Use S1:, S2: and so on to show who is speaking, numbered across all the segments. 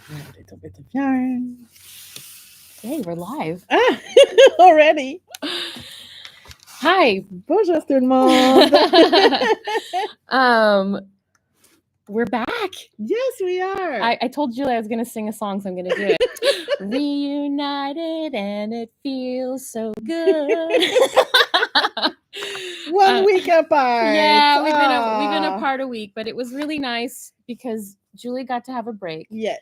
S1: A little bit of yarn.
S2: Hey, we're live.
S1: Already.
S2: Hi.
S1: Bonjour tout le monde.
S2: We're back.
S1: Yes, we are.
S2: I told Julie I was going to sing a song, so I'm going to do it. Reunited and it feels so good.
S1: 1 week apart.
S2: Yeah, we've been apart a week, but it was really nice because Julie got to have a break.
S1: Yes.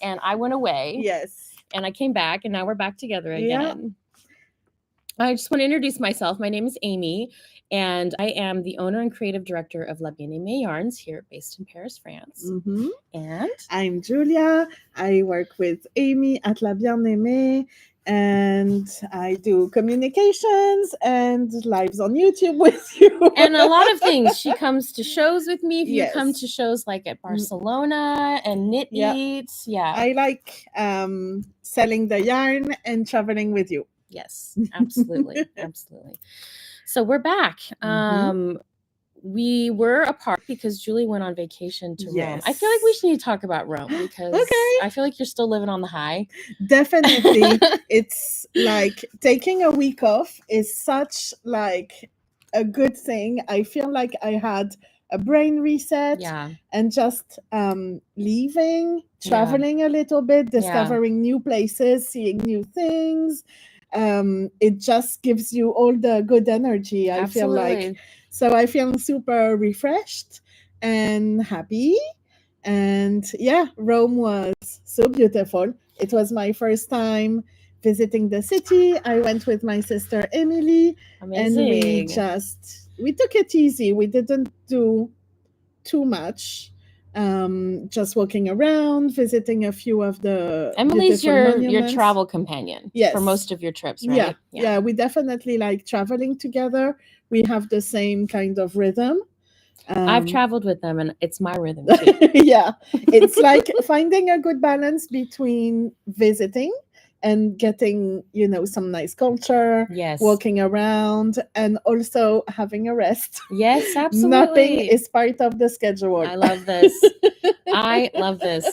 S2: And I went away.
S1: Yes.
S2: And I came back, and now we're back together again. Yeah. I just want to introduce myself. My name is Amy, and I am the owner and creative director of Bien Aimée Yarns here, based in Paris, France.
S1: Mm-hmm.
S2: And
S1: I'm Julia. I work with Amy at Bien Aimée, and I do communications and lives on YouTube with you.
S2: And a lot of things. She comes to shows with me. If you
S1: Yes.
S2: come to shows like at Barcelona and Knit Eats. Yeah.
S1: I like selling the yarn and traveling with you.
S2: Yes, absolutely. Absolutely. So we're back.
S1: Mm-hmm.
S2: We were apart because Julie went on vacation to
S1: Yes.
S2: Rome. I feel like we should need to talk about Rome because I feel like you're still living on the high.
S1: Definitely. It's like taking a week off is such like a good thing. I feel like I had a brain reset and just leaving, traveling a little bit, discovering new places, seeing new things. It just gives you all the good energy. I feel like. So I feel super refreshed and happy. And yeah, Rome was so beautiful. It was my first time visiting the city. I went with my sister Emily.
S2: Amazing.
S1: And we took it easy. We didn't do too much. Just walking around, visiting a few of the
S2: Emily's your travel companion for most of your trips, right?
S1: Yeah, we definitely like traveling together. We have the same kind of rhythm.
S2: I've traveled with them and it's my rhythm too.
S1: Yeah, it's like finding a good balance between visiting and getting, some nice culture, walking around, and also having a rest.
S2: Yes, absolutely.
S1: Nothing is part of the schedule.
S2: I love this. I love this.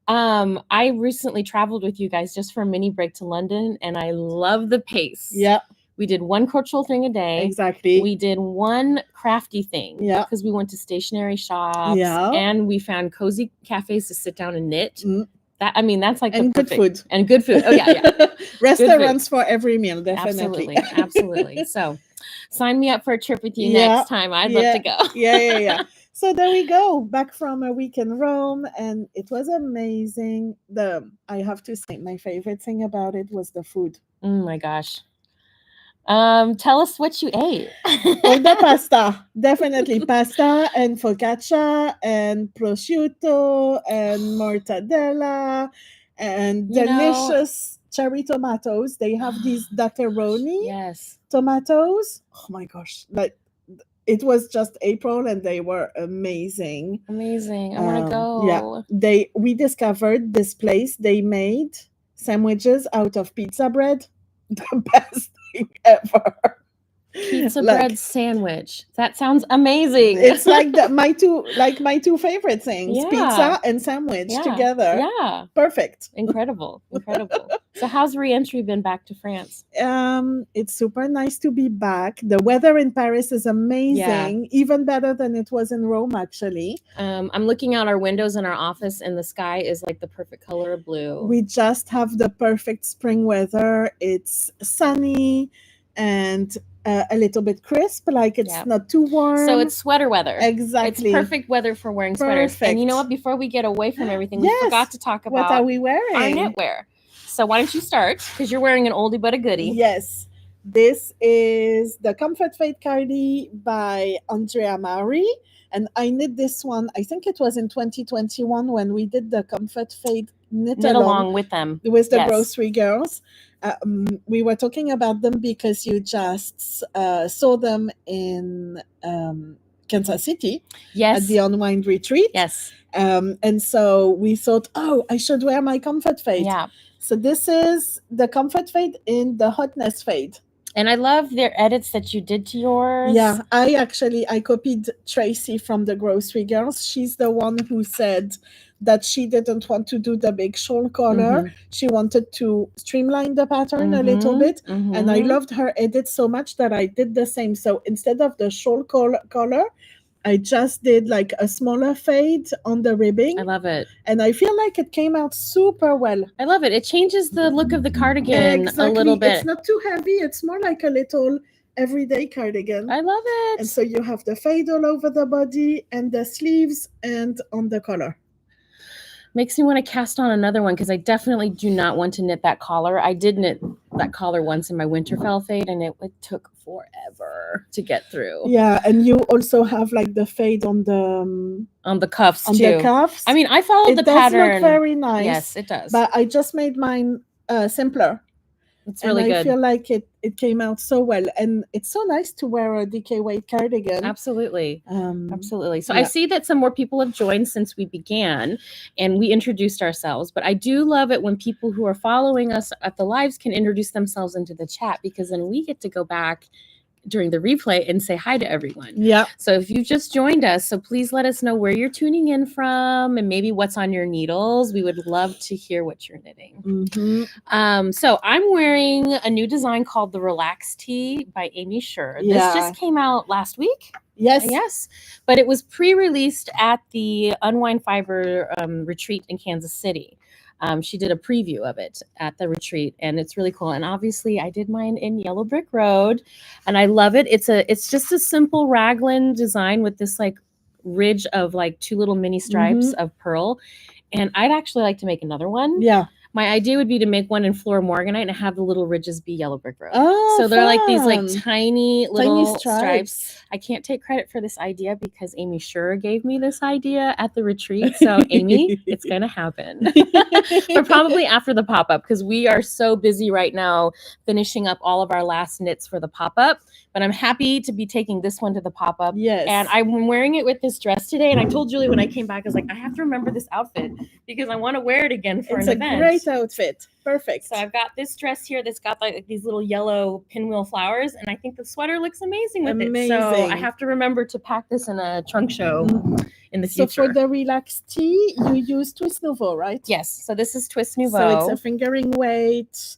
S2: I recently traveled with you guys just for a mini break to London, and I love the pace.
S1: Yeah.
S2: We did one cultural thing a day.
S1: Exactly.
S2: We did one crafty thing. Yeah. Because we went to stationery shops. Yeah. And we found cozy cafes to sit down and knit. Mm. That's like
S1: and
S2: the perfect.
S1: Good food.
S2: And good food. Oh, yeah.
S1: Restaurants for every meal, definitely.
S2: Absolutely. So sign me up for a trip with you next time. I'd love to go.
S1: Yeah. So there we go, back from a week in Rome, and it was amazing. I have to say, my favorite thing about it was the food.
S2: Oh my gosh. Tell us what you ate.
S1: All the pasta, definitely pasta and focaccia and prosciutto and mortadella and delicious cherry tomatoes. They have these datteroni tomatoes. Oh my gosh, like it was just April and they were amazing.
S2: Amazing. I want to go.
S1: Yeah, we discovered this place. They made sandwiches out of pizza bread. The best thing ever.
S2: Pizza bread sandwich. That sounds amazing.
S1: It's like my two favorite things. Yeah. Pizza and sandwich together.
S2: Yeah.
S1: Perfect.
S2: Incredible. So how's re-entry been back to France?
S1: It's super nice to be back. The weather in Paris is amazing. Even better than it was in Rome, actually.
S2: I'm looking out our windows in our office and the sky is like the perfect color of blue.
S1: We just have the perfect spring weather. It's sunny and a little bit crisp, like it's not too warm.
S2: So it's sweater weather.
S1: Exactly.
S2: It's perfect weather for wearing sweaters. And you know what? Before we get away from everything, we forgot to talk about
S1: what are we wearing?
S2: Our knitwear. So why don't you start? Because you're wearing an oldie but a goodie.
S1: Yes. This is the Comfort Fade Cardi by Andrea Mowry. And I knit this one, I think it was in 2021 when we did the Comfort Fade knit
S2: along with them.
S1: With the grocery girls. We were talking about them because you just saw them in Kansas City at the Unwind Retreat.
S2: Yes.
S1: And so we thought, I should wear my Comfort Fade.
S2: Yeah.
S1: So this is the Comfort Fade in the Hotness Fade.
S2: And I love their edits that you did to yours.
S1: Yeah, I copied Tracy from the Grocery Girls. She's the one who said that she didn't want to do the big shawl collar. She wanted to streamline the pattern a little bit. And I loved her edit so much that I did the same. So instead of the shawl collar, I just did like a smaller fade on the ribbing.
S2: I love it.
S1: And I feel like it came out super well.
S2: I love it. It changes the look of the cardigan a little bit.
S1: It's not too heavy. It's more like a little everyday cardigan.
S2: I love it.
S1: And so you have the fade all over the body and the sleeves and on the collar.
S2: Makes me want to cast on another one because I definitely do not want to knit that collar. I did knit that collar once in my Winterfell fade, and it took forever to get through.
S1: Yeah, and you also have like the fade on the
S2: cuffs
S1: on
S2: too.
S1: The cuffs.
S2: I mean, I followed the pattern.
S1: It does look very nice.
S2: Yes, it does.
S1: But I just made mine simpler.
S2: It's really good.
S1: I feel like it came out so well. And it's so nice to wear a DK weight cardigan.
S2: Absolutely. Absolutely. So I see that some more people have joined since we began and we introduced ourselves. But I do love it when people who are following us at the lives can introduce themselves into the chat, because then we get to go back during the replay and say hi to everyone.
S1: Yeah.
S2: So if you just joined us, so please let us know where you're tuning in from and maybe what's on your needles. We would love to hear what you're knitting. So I'm wearing a new design called the Relax Tee by Amy Sher. This just came out last week. Yes. But it was pre-released at the Unwind Fiber retreat in Kansas City. She did a preview of it at the retreat, and it's really cool. And obviously I did mine in Yellow Brick Road, and I love it. It's just a simple raglan design with this like ridge of like two little mini stripes of pearl. And I'd actually like to make another one.
S1: Yeah.
S2: My idea would be to make one in Flora Morganite and have the little ridges be Yellow Brick Road.
S1: Oh,
S2: so they're like these like tiny little stripes. I can't take credit for this idea because Amy Sher gave me this idea at the retreat. So Amy, it's going to happen. But probably after the pop-up, because we are so busy right now finishing up all of our last knits for the pop-up. But I'm happy to be taking this one to the pop-up.
S1: Yes.
S2: And I'm wearing it with this dress today. And I told Julie when I came back, I was like, I have to remember this outfit because I want to wear it again for an event.
S1: It's a great outfit. Perfect.
S2: So I've got this dress here that's got like these little yellow pinwheel flowers. And I think the sweater looks amazing with it. So I have to remember to pack this in a trunk show in the future.
S1: So for the Relax Tee, you use Twist Nouveau, right?
S2: Yes. So this is Twist Nouveau.
S1: So it's a fingering weight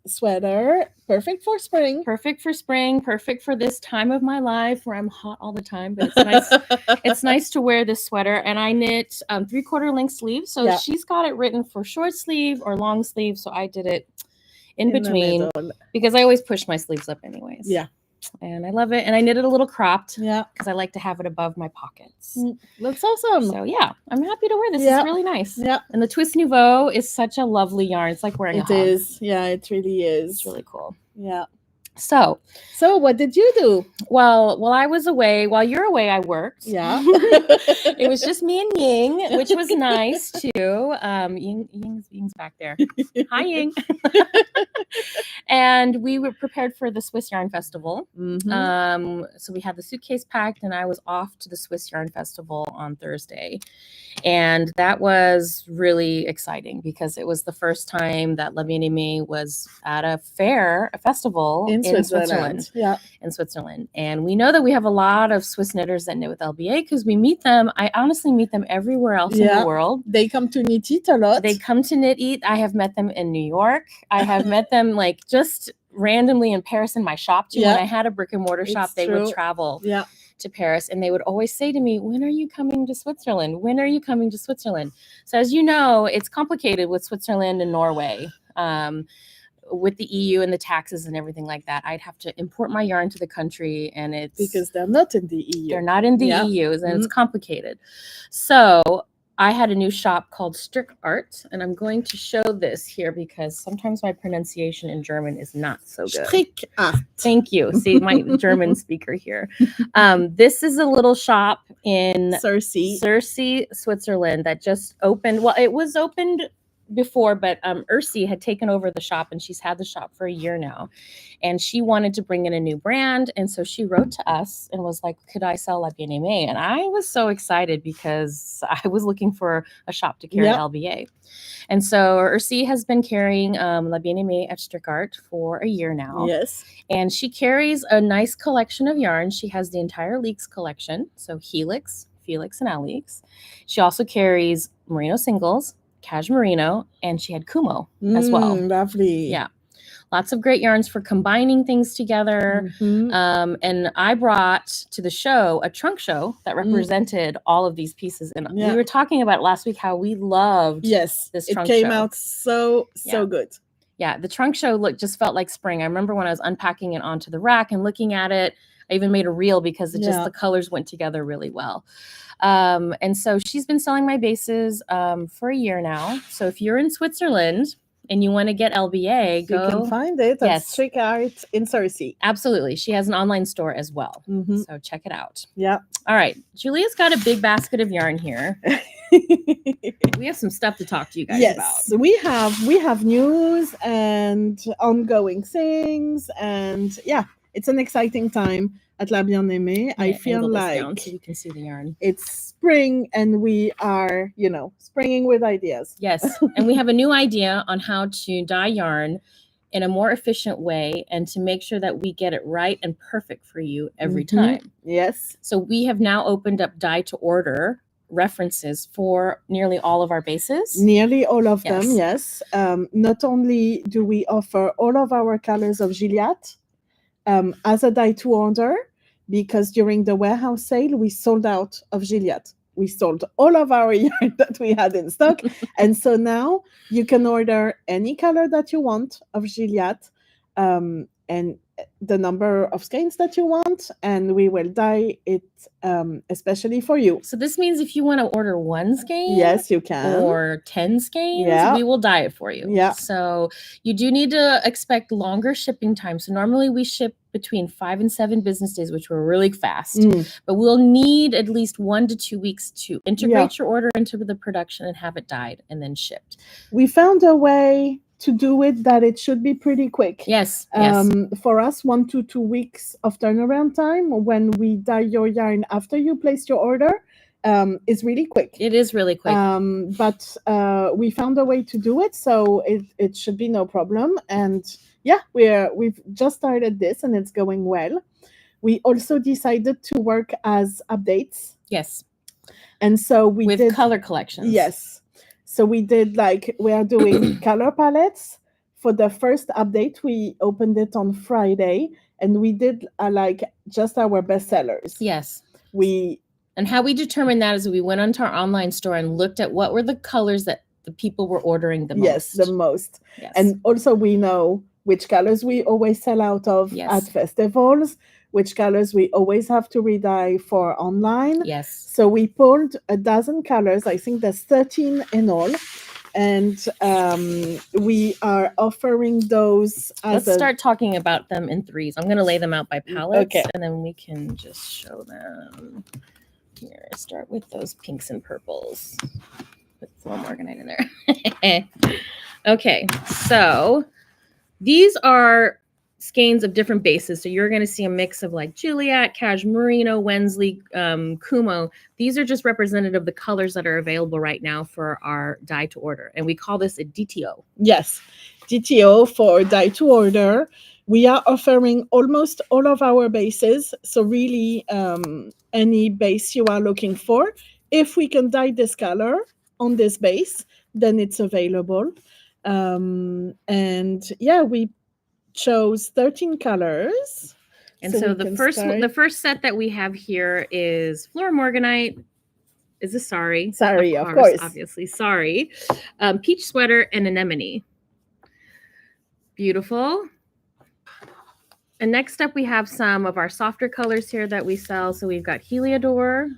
S1: sweater. Perfect for spring.
S2: Perfect for spring. Perfect for this time of my life where I'm hot all the time. But it's nice. It's nice to wear this sweater. And I knit 3/4 length sleeves. So she's got it written for short sleeve or long sleeve. So I did it in between because I always push my sleeves up anyways.
S1: Yeah.
S2: And I love it. And I knit it a little cropped.
S1: Yeah.
S2: Because I like to have it above my pockets.
S1: Looks awesome.
S2: So yeah, I'm happy to wear this. It's really nice.
S1: Yeah.
S2: And the Twist Nouveau is such a lovely yarn. It's like wearing a hog.
S1: It is. Yeah, it really is.
S2: It's really cool.
S1: Yeah.
S2: So
S1: what did you do?
S2: Well, while I was away, while you're away, I worked.
S1: Yeah.
S2: It was just me and Ying, which was nice too. Ying's back there. Hi, Ying. And we were prepared for the Swiss Yarn Festival. So we had the suitcase packed, and I was off to the Swiss Yarn Festival on Thursday. And that was really exciting because it was the first time that Bien Aimée was at a festival in Switzerland.
S1: Yeah.
S2: In Switzerland. And we know that we have a lot of Swiss knitters that knit with LBA because we meet them. I honestly meet them everywhere else in the world.
S1: They come to Knit Eat a lot.
S2: They come to Knit Eat. I have met them in New York. I have met them like just randomly in Paris in my shop too. When I had a brick and mortar shop, they would travel to Paris, and they would always say to me, when are you coming to Switzerland? When are you coming to Switzerland? So as you know, it's complicated with Switzerland and Norway. With the EU and the taxes and everything like that, I'd have to import my yarn to the country, and it's
S1: because they're not in the EU.
S2: They're not in the EU, and it's complicated. So I had a new shop called StrickArt, and I'm going to show this here because sometimes my pronunciation in German is not so good.
S1: StrickArt.
S2: Thank you. See, my German speaker here. This is a little shop in Sursee, Switzerland that just opened. Well, it was opened before, but Sursee had taken over the shop, and she's had the shop for a year now, and she wanted to bring in a new brand, and so she wrote to us and was like, could I sell La Bien Aimée? And I was so excited because I was looking for a shop to carry LBA. And so Sursee has been carrying La Bien Aimée at StrickArt for a year now.
S1: Yes.
S2: And she carries a nice collection of yarns. She has the entire Leeks collection, so Helix, Felix and Alex. She also carries merino singles, cashmerino, and she had Kumo as well.
S1: Lovely.
S2: Yeah. Lots of great yarns for combining things together. And I brought to the show a trunk show that represented all of these pieces. And we were talking about last week how we loved this trunk show.
S1: It came out so good.
S2: Yeah, the trunk show just felt like spring. I remember when I was unpacking it onto the rack and looking at it. I even made a reel because the colors went together really well. And so she's been selling my bases for a year now. So if you're in Switzerland and you want to get LBA,
S1: you can find it at StrickArt in Sursee.
S2: Absolutely. She has an online store as well. So check it out.
S1: Yeah.
S2: All right. Julia's got a big basket of yarn here. We have some stuff to talk to you guys about.
S1: Yes, we have news and ongoing things. And it's an exciting time at La Bien Aimée. I feel like
S2: down so you can see the yarn.
S1: It's spring and we are, springing with ideas.
S2: Yes. And we have a new idea on how to dye yarn in a more efficient way and to make sure that we get it right and perfect for you every time.
S1: Yes.
S2: So we have now opened up dye to order references for nearly all of our bases.
S1: Nearly all of them, yes. Not only do we offer all of our colors of Gilliatt as a dye to order, because during the warehouse sale, we sold out of Gilliatt. We sold all of our yarn that we had in stock. And so now you can order any color that you want of Gilliatt and the number of skeins that you want, and we will dye it especially for you.
S2: So this means if you want to order one skein,
S1: yes, you can,
S2: or 10 skeins, we will dye it for you.
S1: Yeah.
S2: So you do need to expect longer shipping time. So normally we ship between 5 and 7 business days, which were really fast. But we'll need at least 1 to 2 weeks to integrate your order into the production and have it dyed and then shipped.
S1: We found a way to do it that it should be pretty quick.
S2: Yes.
S1: For us, 1 to 2 weeks of turnaround time when we dye your yarn after you place your order is really quick.
S2: It is really quick.
S1: But we found a way to do it, so it should be no problem. And we've just started this and it's going well. We also decided to work as updates.
S2: Yes.
S1: And so we
S2: did color collections.
S1: Yes. So we did we are doing color palettes. For the first update, we opened it on Friday and we did just our bestsellers.
S2: Yes.
S1: And
S2: how we determined that is we went onto our online store and looked at what were the colors that the people were ordering the most.
S1: Yes, the most. Yes. And also we know which colors we always sell out of at festivals, which colors we always have to redye for online.
S2: Yes.
S1: So we pulled a dozen colors. I think there's 13 in all. And we are offering those as
S2: Let's start talking about them in threes. I'm going to lay them out by palettes, and then we can just show them. Here, start with those pinks and purples. Put a little morganite in there. Okay, so these are skeins of different bases. So you're going to see a mix of Juliet, Cashmerino, Wensley, Kumo. These are just representative of the colors that are available right now for our dye to order. And we call this a DTO.
S1: Yes, DTO for dye to order. We are offering almost all of our bases. So really any base you are looking for, if we can dye this color on this base, then it's available. We chose 13 colors.
S2: And so the first set that we have here is Flora Morganite. Is this Sari?
S1: Sari, of course.
S2: Obviously, Sari. Peach Sweater and Anemone. Beautiful. And next up, we have some of our softer colors here that we sell. So we've got Heliodor,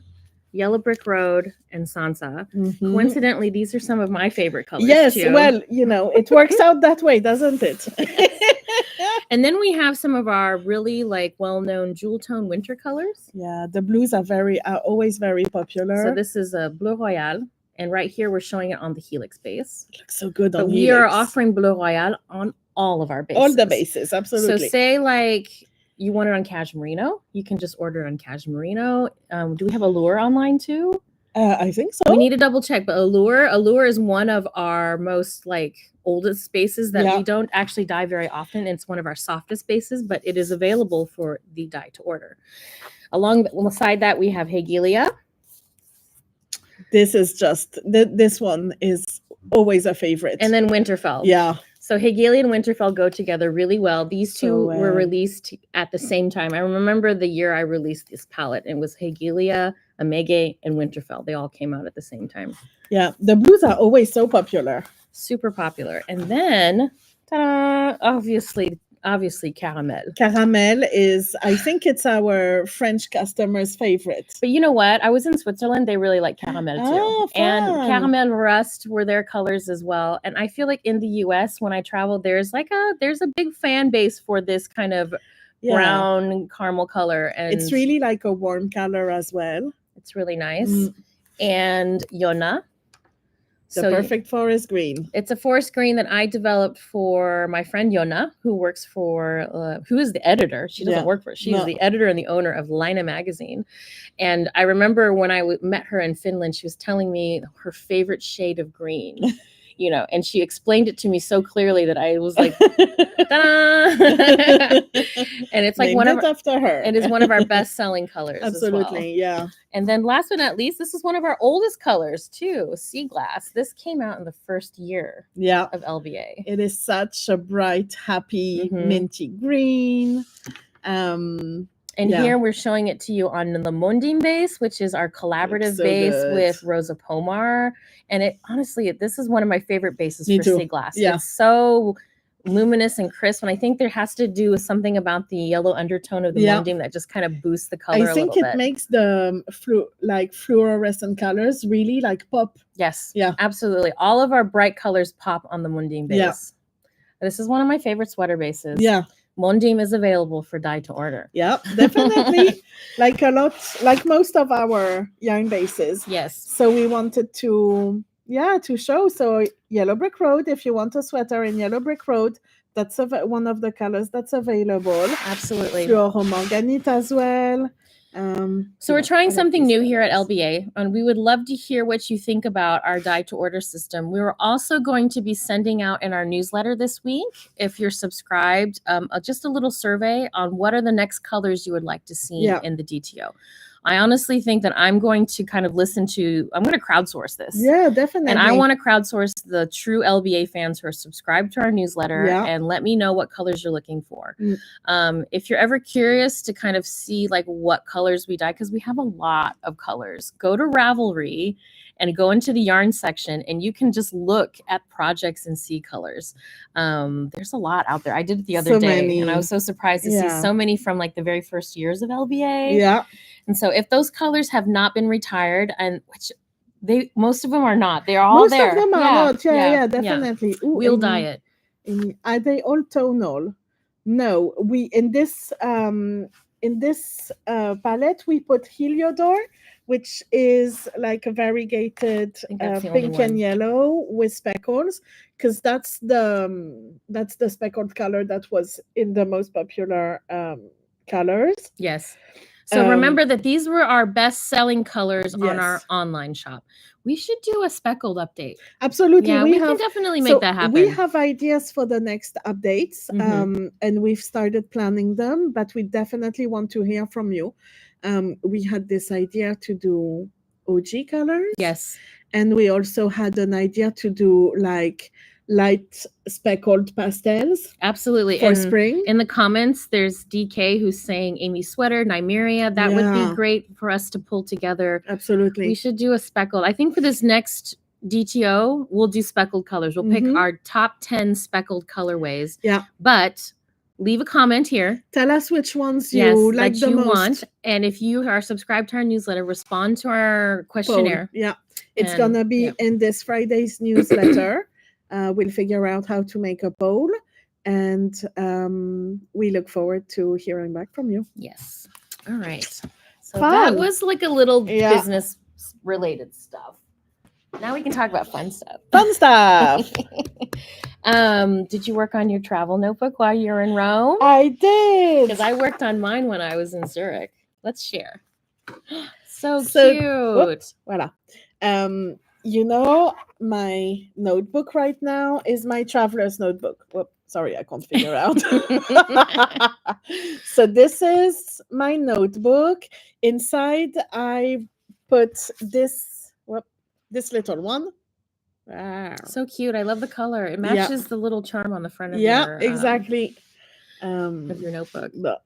S2: Yellow Brick Road, and Sansa. Coincidentally, these are some of my favorite colors.
S1: Yes,
S2: too.
S1: Well, it works out that way, doesn't it?
S2: And then we have some of our really well-known jewel tone winter colors.
S1: Yeah, the blues are always very popular.
S2: So this is a Bleu Royal, and right here we're showing it on the Helix base.
S1: It looks so good on Helix.
S2: We are offering Bleu Royal on all of our bases.
S1: All the bases, absolutely.
S2: So say you want it on Cashmerino, you can just order it on Cashmerino. Do we have Allure online too?
S1: I think so.
S2: We need to double check, but Allure is one of our most oldest bases that we don't actually dye very often. It's one of our softest bases, but it is available for the dye to order. Alongside that, we have Hegelia,
S1: this is just this one is always a favorite.
S2: And then Winterfell.
S1: Yeah.
S2: So Hegelian and Winterfell go together really well. These two were released at the same time. I remember the year I released this palette. It was Hegelia, Amége, and Winterfell. They all came out at the same time.
S1: Yeah, the blues are always so popular.
S2: Super popular. And then, ta-da, obviously Caramel.
S1: Caramel is, I think it's our French customers' favorite.
S2: But you know what? I was in Switzerland. They really like Caramel too.
S1: Oh,
S2: and Caramel Rust were their colors as well. And I feel like in the US, when I travel, there's a big fan base for this kind of brown caramel color. And
S1: it's really like a warm color as well.
S2: It's really nice. And Yona.
S1: The perfect forest green.
S2: It's a forest green that I developed for my friend Yona, who works for, who is the editor. She doesn't work for it. She's the editor and the owner of Laina magazine. And I remember when I met her in Finland, she was telling me her favorite shade of green. You know, and she explained it to me so clearly that I was like, ta-da! And it's like
S1: after her.
S2: It is one of our best-selling colors.
S1: Absolutely,
S2: yeah. And then last but not least, this is one of our oldest colors too, sea glass. This came out in the first year of LBA.
S1: It is such a bright, happy, minty green.
S2: And here we're showing it to you on the Mondim base, which is our collaborative base with Rosa Pomar. And it honestly, this is one of my favorite bases for sea glass. Yeah. It's so luminous and crisp. And I think there has to do with something about the yellow undertone of the Mondim that just kind of boosts the color a little bit.
S1: I think it makes the fluorescent colors really like pop.
S2: Yes. Yeah. Absolutely. All of our bright colors pop on the Mondim base. Yeah. This is one of my favorite sweater bases. Yeah. Mondim is available for dye to order.
S1: Yeah, definitely. like most of our yarn bases.
S2: Yes.
S1: So we wanted to show. So Yellow Brick Road, if you want a sweater in Yellow Brick Road, that's one of the colors that's available.
S2: Absolutely.
S1: Fluoro Manganite as well.
S2: So we're trying something new here at LBA, and we would love to hear what you think about our dye to order system. We were also going to be sending out in our newsletter this week, if you're subscribed, just a little survey on what are the next colors you would like to see in the DTO. I honestly think that I'm going to kind of I'm going to crowdsource this.
S1: Yeah, definitely.
S2: And I want to crowdsource the true LBA fans who are subscribed to our newsletter and let me know what colors you're looking for. If you're ever curious to kind of see like what colors we dye, because we have a lot of colors, go to Ravelry and go into the yarn section and you can just look at projects and see colors. There's a lot out there. I did it the other day and I was so surprised to see so many from like the very first years of LBA.
S1: Yeah.
S2: And so if those colors have not been retired, and which most of them are not, they're all there.
S1: Most of them are not. Yeah, definitely.
S2: Ooh, we'll dye it.
S1: Are they all tonal? No, we in this palette we put Heliodor, which is like a variegated pink and yellow with speckles, because that's the speckled color that was in the most popular colors.
S2: Yes. So remember that these were our best-selling colors on our online shop. We should do a speckled update.
S1: Absolutely.
S2: Yeah, we can definitely make that happen.
S1: We have ideas for the next updates, and we've started planning them, but we definitely want to hear from you. We had this idea to do OG colors.
S2: Yes.
S1: And we also had an idea to do like light speckled pastels.
S2: Absolutely.
S1: For spring.
S2: In the comments, there's DK who's saying Amy Sweater, Nymeria. That would be great for us to pull together.
S1: Absolutely.
S2: We should do a speckled. I think for this next DTO, we'll do speckled colors. We'll pick our top 10 speckled colorways.
S1: Yeah.
S2: But leave a comment here.
S1: Tell us which ones you like the most.
S2: Want. And if you are subscribed to our newsletter, respond to our questionnaire.
S1: Poll. Yeah. It's going to be in this Friday's newsletter. We'll figure out how to make a poll, and we look forward to hearing back from you.
S2: Yes. All right. So that was like a little business related stuff. Now we can talk about fun stuff.
S1: Fun stuff.
S2: Did you work on your travel notebook while you were in Rome?
S1: I did.
S2: Because I worked on mine when I was in Zurich. Let's share. So cute.
S1: Whoop, voila. You know, my notebook right now is my traveler's notebook. Whoop, sorry, I can't figure out. So this is my notebook. Inside, I put this. Whoop, this little one.
S2: So cute. I love the color. It matches the little charm on the front of your
S1: exactly.
S2: Of your notebook.
S1: No.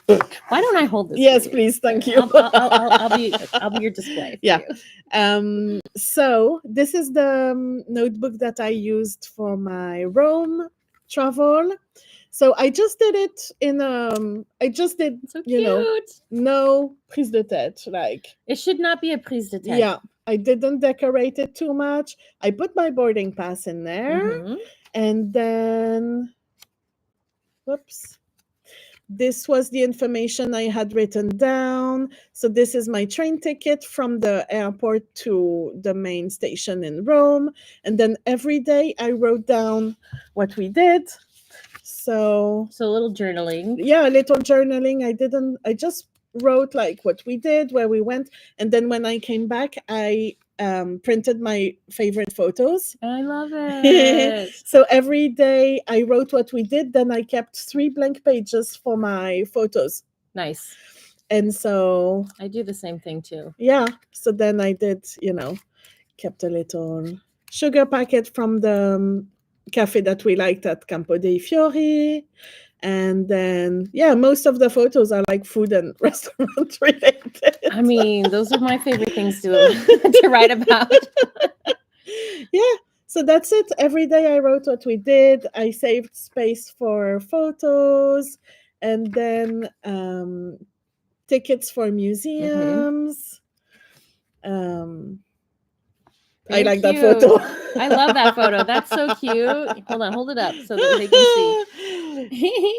S2: Why don't I hold this?
S1: Yes, please. Thank you.
S2: I'll be your display.
S1: You. So this is the notebook that I used for my Rome travel. So I just did it in I just did
S2: so cute.
S1: No prise de tête, like
S2: it should not be a prise de tête.
S1: Yeah, I didn't decorate it too much. I put my boarding pass in there, and then whoops. This was the information I had written down. So this is my train ticket from the airport to the main station in Rome. And then every day I wrote down what we did. So
S2: a little journaling.
S1: Yeah, a little journaling. I just wrote like what we did, where we went. And then when I came back, I printed my favorite photos.
S2: I love it.
S1: So every day I wrote what we did. Then I kept 3 blank pages for my photos.
S2: Nice.
S1: And so
S2: I do the same thing too.
S1: Yeah. So then I did, kept a little sugar packet from the cafe that we liked at Campo dei Fiori. And then, most of the photos are like food and restaurant related.
S2: I mean, those are my favorite things to write about.
S1: So that's it. Every day I wrote what we did. I saved space for photos, and then tickets for museums. I like that photo.
S2: I love that photo. That's so cute. Hold on, hold it up so that they can see.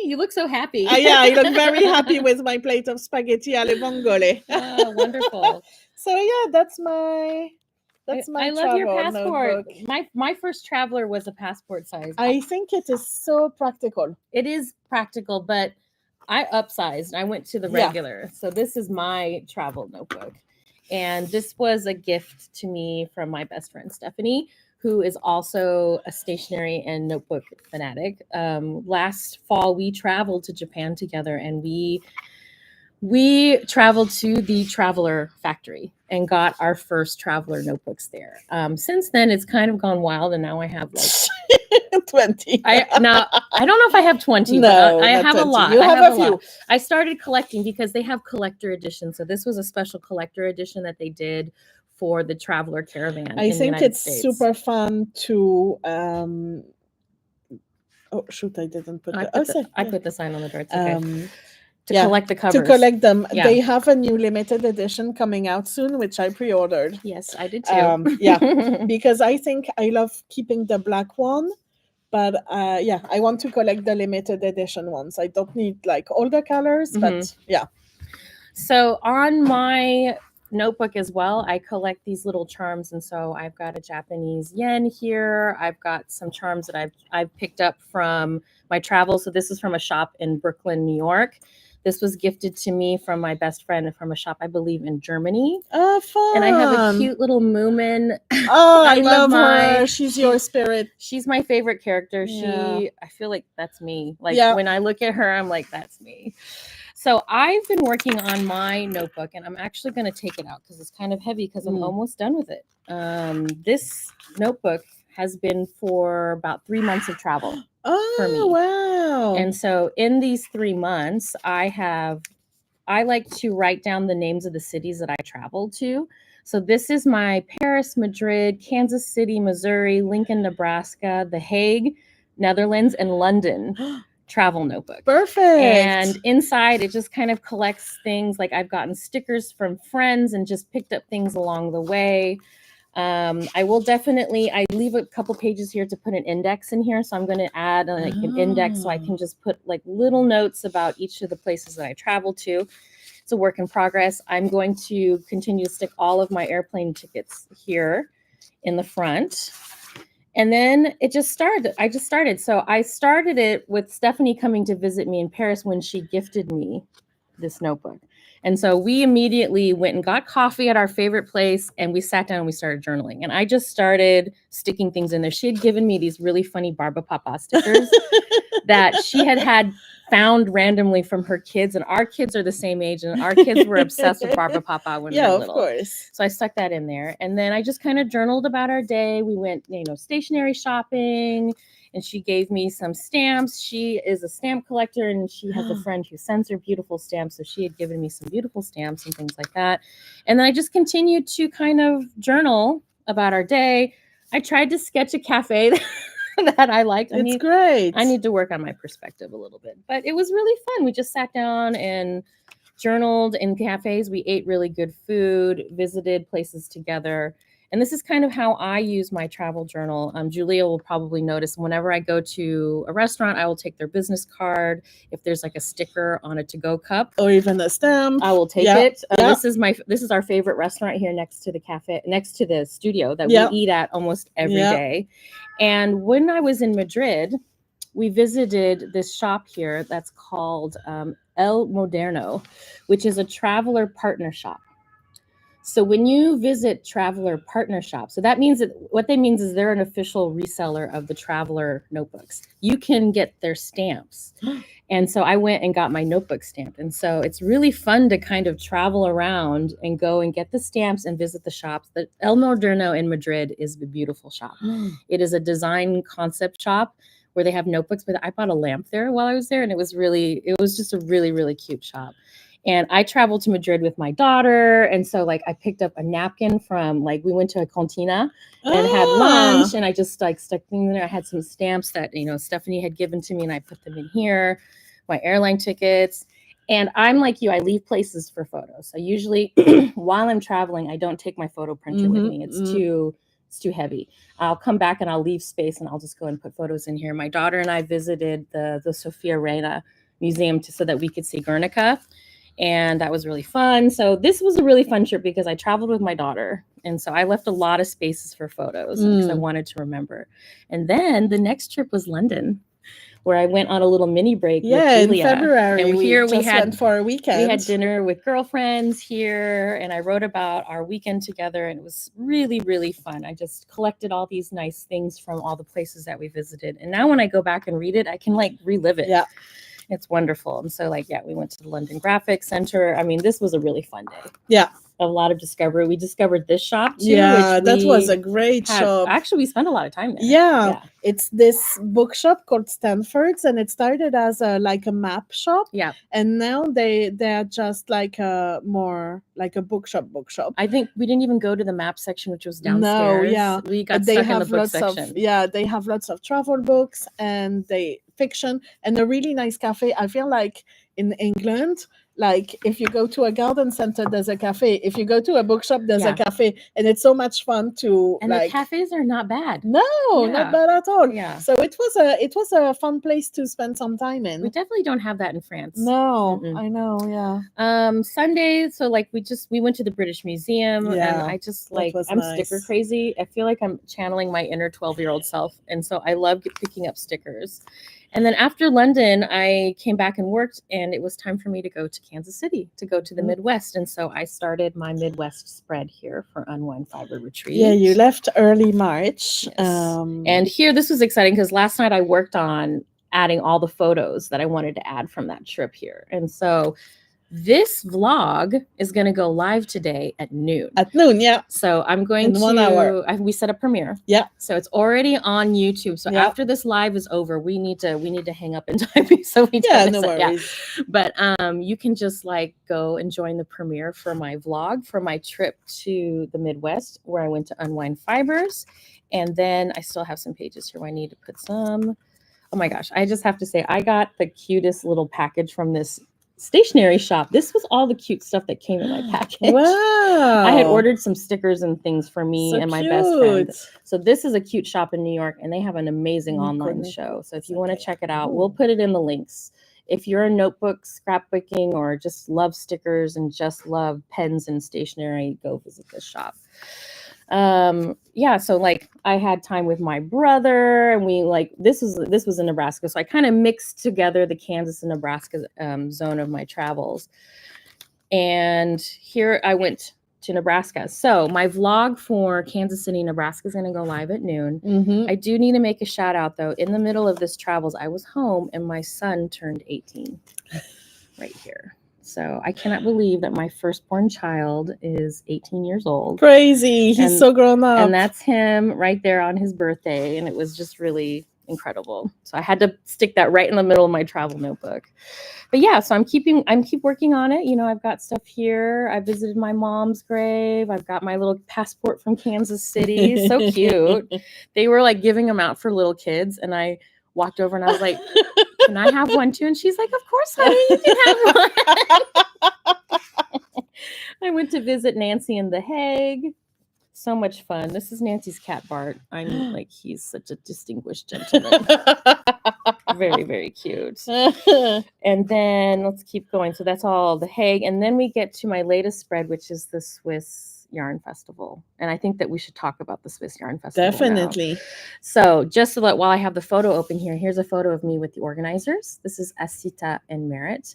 S2: You look so happy.
S1: I look very happy with my plate of spaghetti alle vongole.
S2: Oh, wonderful.
S1: So that's my
S2: I love your passport.
S1: Notebook.
S2: My first traveler was a passport size.
S1: I think it is so practical.
S2: It is practical, but I upsized. I went to the regular. So this is my travel notebook. And this was a gift to me from my best friend, Stephanie, who is also a stationery and notebook fanatic. Last fall, we traveled to Japan together, and we traveled to the Traveler Factory and got our first Traveler notebooks there. Since then, it's kind of gone wild, and now I have like
S1: 20.
S2: I don't know if I have 20,
S1: no,
S2: but I have
S1: 20.
S2: a lot.
S1: You have a few.
S2: Lot. I started collecting because they have collector editions. So this was a special collector edition that they did for the Traveler Caravan.
S1: I think it's super fun to oh shoot, I didn't put
S2: I put the sign on the door. It's okay. Collect the covers.
S1: To collect them. They have a new limited edition coming out soon, which I pre-ordered.
S2: Yes, I did too.
S1: Because I think I love keeping the black one. But I want to collect the limited edition ones. I don't need like all the colors, but yeah.
S2: So on my notebook as well, I collect these little charms. And so I've got a Japanese yen here. I've got some charms that I've picked up from my travel. So this is from a shop in Brooklyn, New York. This was gifted to me from my best friend from a shop, I believe, in Germany.
S1: Oh, fun.
S2: And I have a cute little Moomin.
S1: Oh, I love her. She's your spirit.
S2: She's my favorite character. I feel like that's me. Like when I look at her, I'm like, that's me. So I've been working on my notebook, and I'm actually going to take it out because it's kind of heavy because I'm almost done with it. This notebook has been for about 3 months of travel. For me.
S1: Wow.
S2: And so in these 3 months, I like to write down the names of the cities that I traveled to. So this is my Paris, Madrid, Kansas City, Missouri, Lincoln, Nebraska, The Hague, Netherlands, and London travel notebook.
S1: Perfect.
S2: And inside it just kind of collects things. Like I've gotten stickers from friends and just picked up things along the way. I leave a couple pages here to put an index in here. So I'm going to add an index so I can just put like little notes about each of the places that I traveled to. It's a work in progress. I'm going to continue to stick all of my airplane tickets here in the front. And then I just started. So I started it with Stephanie coming to visit me in Paris when she gifted me this notebook. And so we immediately went and got coffee at our favorite place, and we sat down and we started journaling. And I just started sticking things in there. She had given me these really funny Barba Papa stickers that she had found randomly from her kids, and our kids are the same age, and our kids were obsessed with Barbara Papa when we were little.
S1: Of course.
S2: So I stuck that in there, and then I just kind of journaled about our day. We went, stationery shopping, and she gave me some stamps. She is a stamp collector, and she has a friend who sends her beautiful stamps, so she had given me some beautiful stamps and things like that. And then I just continued to kind of journal about our day. I tried to sketch a cafe that I liked.
S1: It's great.
S2: I need to work on my perspective a little bit, but it was really fun. We just sat down and journaled in cafes. We ate really good food, visited places together. And this is kind of how I use my travel journal. Julia will probably notice whenever I go to a restaurant, I will take their business card. If there's like a sticker on a to-go cup
S1: or even a stamp,
S2: I will take it. This is our favorite restaurant here next to the cafe, next to the studio that we eat at almost every day. And when I was in Madrid, we visited this shop here that's called El Moderno, which is a traveler partner shop. So when you visit traveler partner shops, so that means that what that means is they're an official reseller of the traveler notebooks. You can get their stamps. And so I went and got my notebook stamped. And so it's really fun to kind of travel around and go and get the stamps and visit the shops. The El Moderno in Madrid is a beautiful shop. It is a design concept shop where they have notebooks, but I bought a lamp there while I was there. And it was just a really, really cute shop. And I traveled to Madrid with my daughter. And so I picked up a napkin from we went to a cantina and had lunch, and I just stuck things in there. I had some stamps that, Stephanie had given to me, and I put them in here, my airline tickets. And I'm like you, I leave places for photos. So usually while I'm traveling, I don't take my photo printer with me. It's too heavy. I'll come back and I'll leave space and I'll just go and put photos in here. My daughter and I visited the Sofia Reina Museum so that we could see Guernica. And that was really fun. So this was a really fun trip because I traveled with my daughter. And so I left a lot of spaces for photos because I wanted to remember. And then the next trip was London, where I went on a little mini break with Julia.
S1: In February.
S2: And here we
S1: went for a weekend.
S2: We had dinner with girlfriends here, and I wrote about our weekend together, and it was really, really fun. I just collected all these nice things from all the places that we visited. And now when I go back and read it, I can relive it.
S1: Yeah.
S2: It's wonderful. And so we went to the London Graphics Center. I mean, this was a really fun day.
S1: Yeah.
S2: A lot of discovery. We discovered this shop too.
S1: Yeah, that was a great shop.
S2: Actually, we spent a lot of time there.
S1: Yeah. It's this bookshop called Stanford's, and it started as a map shop.
S2: Yeah.
S1: And now they're just a bookshop.
S2: I think we didn't even go to the map section, which was downstairs.
S1: No, yeah.
S2: We got stuck in the book section.
S1: They have lots of travel books and fiction and a really nice cafe. I feel like in England, if you go to a garden center, there's a cafe. If you go to a bookshop, there's a cafe, and it's so much fun to.
S2: And the cafes are not bad.
S1: No, not bad at all.
S2: Yeah.
S1: So it was a fun place to spend some time in.
S2: We definitely don't have that in France.
S1: No, I know. Yeah.
S2: Sunday, so we went to the British Museum, and I just I'm nice. Sticker crazy. I feel like I'm channeling my inner 12-year-old self, and so I love picking up stickers. And then after London, I came back and worked, and it was time for me to go to Kansas City, to go to the Midwest. And so I started my Midwest spread here for Unwind Fiber Retreat.
S1: Yeah, you left early March.
S2: Yes. And here, this was exciting because last night I worked on adding all the photos that I wanted to add from that trip here. And so this vlog is going to go live today at noon.
S1: At noon, yeah.
S2: So I'm going to
S1: 1 hour.
S2: We set a premiere.
S1: Yeah.
S2: So it's already on YouTube. So after this live is over, we need to hang up and type. So
S1: no worries.
S2: Yeah. But you can just go and join the premiere for my vlog for my trip to the Midwest, where I went to Unwind Fibers, and then I still have some pages here where I need to put some. Oh my gosh! I just have to say I got the cutest little package from this stationery shop. This was all the cute stuff that came in my package.
S1: Wow.
S2: I had ordered some stickers and things for me and my best friend. So this is a cute shop in New York, and they have an amazing online show. So if you want to check it out, we'll put it in the links. If you're a notebook scrapbooking or just love stickers and just love pens and stationery, go visit this shop. So I had time with my brother, and we this was in Nebraska, so I kind of mixed together the Kansas and Nebraska zone of my travels. And here I went to Nebraska. So my vlog for Kansas City, Nebraska is going to go live at noon.
S1: Mm-hmm.
S2: I do need to make a shout out though. In the middle of this travels, I was home and my son turned 18 right here. So I cannot believe that my firstborn child is 18 years old.
S1: Crazy. He's so grown up.
S2: And that's him right there on his birthday. And it was just really incredible. So I had to stick that right in the middle of my travel notebook. But yeah, so I'm keep working on it. You know, I've got stuff here. I visited my mom's grave. I've got my little passport from Kansas City. So cute. They were like giving them out for little kids. And I walked over and I was like, can I have one too? And she's like, of course, honey, you can have one. I went to visit Nancy in The Hague. So much fun. This is Nancy's cat, Bart. I'm like, he's such a distinguished gentleman. Very, very cute. And then let's keep going. So that's all The Hague. And then we get to my latest spread, which is the Swiss Yarn Festival. And I think that we should talk about the Swiss Yarn Festival.
S1: Definitely.
S2: Now. So just so that while I have the photo open here, here's a photo of me with the organizers. This is Asita and Merritt.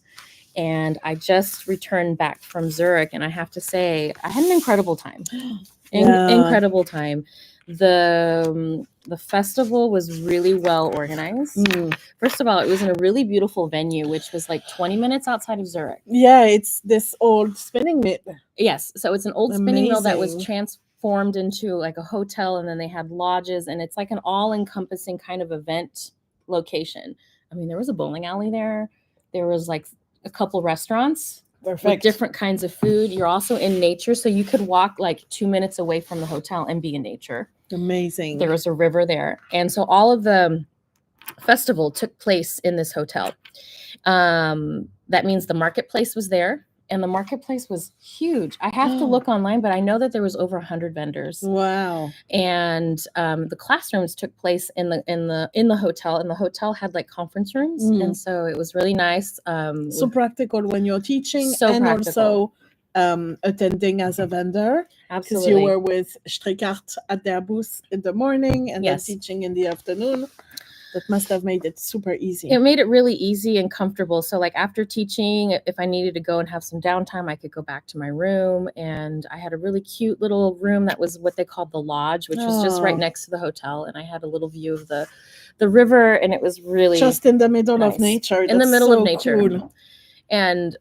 S2: And I just returned back from Zurich. And I have to say, I had an incredible time. Incredible time. The festival was really well organized. First of all, it was in a really beautiful venue, which was like 20 minutes outside of Zurich.
S1: Yeah, it's this old spinning mill.
S2: Yes, so it's an old spinning mill that was transformed into like a hotel, and then they had lodges, and it's like an all-encompassing kind of event location. I mean, there was a bowling alley there. There was like a couple restaurants. Perfect. With different kinds of food. You're also in nature, so you could walk like 2 minutes away from the hotel and be in nature.
S1: Amazing.
S2: There was a river there. And so all of the festival took place in this hotel. That means the marketplace was there, and the marketplace was huge. I have to look online, but I know that there was over 100 vendors.
S1: Wow.
S2: And the classrooms took place in the hotel, and the hotel had like conference rooms. And so it was really nice.
S1: So practical when you're teaching,
S2: so
S1: and
S2: practical.
S1: Also attending as a vendor.
S2: Absolutely.
S1: Because you were with StrickArt at their booth in the morning and then teaching in the afternoon. That must have made it super easy.
S2: It made it really easy and comfortable. So like after teaching, if I needed to go and have some downtime, I could go back to my room. And I had a really cute little room that was what they called the lodge, which was just right next to the hotel. And I had a little view of the river, and it was really
S1: just in the middle of nature.
S2: In the middle of nature. Cool. And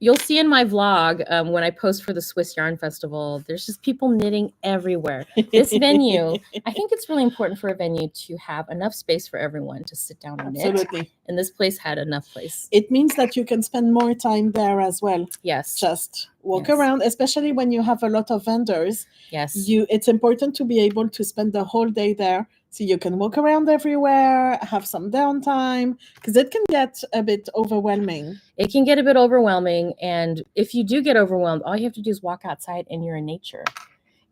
S2: you'll see in my vlog when I post for the Swiss Yarn Festival, there's just people knitting everywhere. This venue, I think it's really important for a venue to have enough space for everyone to sit down and knit.
S1: Absolutely.
S2: And this place had enough place.
S1: It means that you can spend more time there as well.
S2: Yes.
S1: Just walk around, especially when you have a lot of vendors.
S2: Yes.
S1: It's important to be able to spend the whole day there. So you can walk around everywhere, have some downtime, because it can get a bit overwhelming.
S2: It can get a bit overwhelming. And if you do get overwhelmed, all you have to do is walk outside and you're in nature.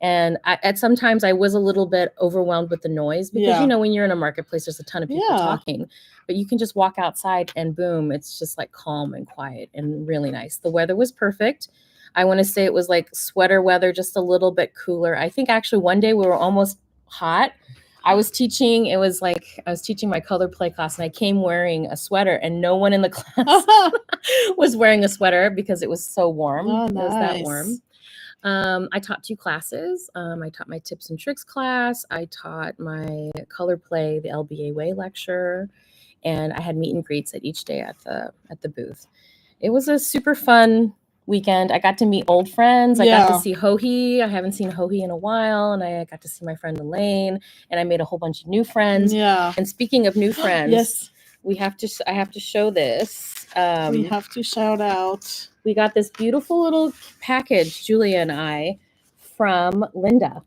S2: And at sometimes I was a little bit overwhelmed with the noise because, you know, when you're in a marketplace, there's a ton of people talking. But you can just walk outside and boom, it's just like calm and quiet and really nice. The weather was perfect. I want to say it was like sweater weather, just a little bit cooler. I think actually one day we were almost hot. I was teaching my color play class, and I came wearing a sweater, and no one in the class was wearing a sweater because it was so warm.
S1: Oh, nice.
S2: It was that warm. I taught 2 classes. I taught my tips and tricks class. I taught my color play, the LBA Way lecture, and I had meet and greets at each day at the booth. It was a super fun weekend. I got to meet old friends. I got to see Hohi. I haven't seen Hohi in a while, and I got to see my friend Elaine, and I made a whole bunch of new friends.
S1: Yeah.
S2: And speaking of new friends,
S1: yes,
S2: I have to show this.
S1: We have to shout out.
S2: We got this beautiful little package, Julia and I, from Linda.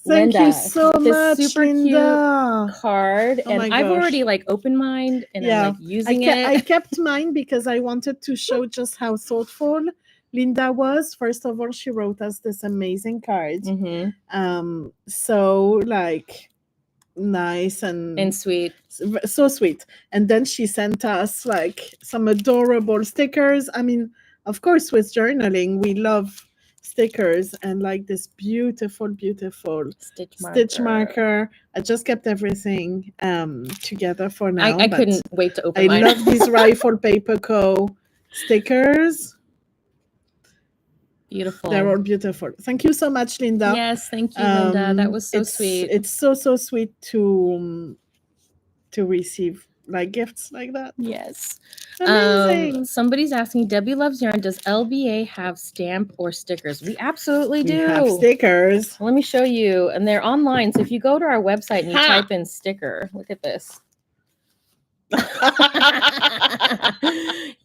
S1: Thank you so much,
S2: super
S1: Linda.
S2: Cute card,
S1: Oh
S2: and I've already like opened mine and I'm like using it.
S1: I kept mine because I wanted to show just how thoughtful Linda was. First of all, she wrote us this amazing card. So like nice and
S2: sweet,
S1: so sweet. And then she sent us like some adorable stickers. I mean, of course, with journaling, we love stickers, and like this beautiful stitch marker. I just kept everything together for now.
S2: I couldn't wait to open mine.
S1: I love these Rifle Paper Co. stickers.
S2: Beautiful.
S1: They're all beautiful. Thank you so much, Linda.
S2: Yes, thank you, Linda. That was so sweet.
S1: It's so sweet to receive like gifts like that.
S2: Yes.
S1: Amazing.
S2: Somebody's asking, Debbie Loves Yarn, does LBA have stamp or stickers? We absolutely do.
S1: We have stickers.
S2: Let me show you. And they're online. So if you go to our website and you type in sticker, look at this.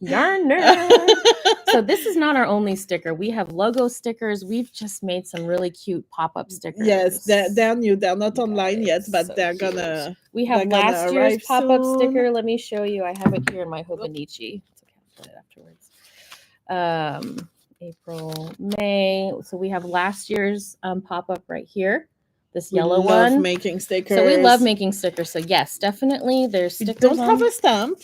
S2: Yarn nerd. So this is not our only sticker. We have logo stickers. We've just made some really cute pop-up stickers.
S1: Yes, they're new. They're not online yet, but
S2: so
S1: they're
S2: cute.
S1: gonna.
S2: We have last year's pop-up
S1: soon.
S2: sticker. Let me show you. I have it here in my Hobonichi. It's okay, I'll put it afterwards. April, May. So we have last year's pop-up right here. This yellow one.
S1: We love making stickers.
S2: So we love making stickers. So yes, definitely there's stickers.
S1: We don't have a stamp.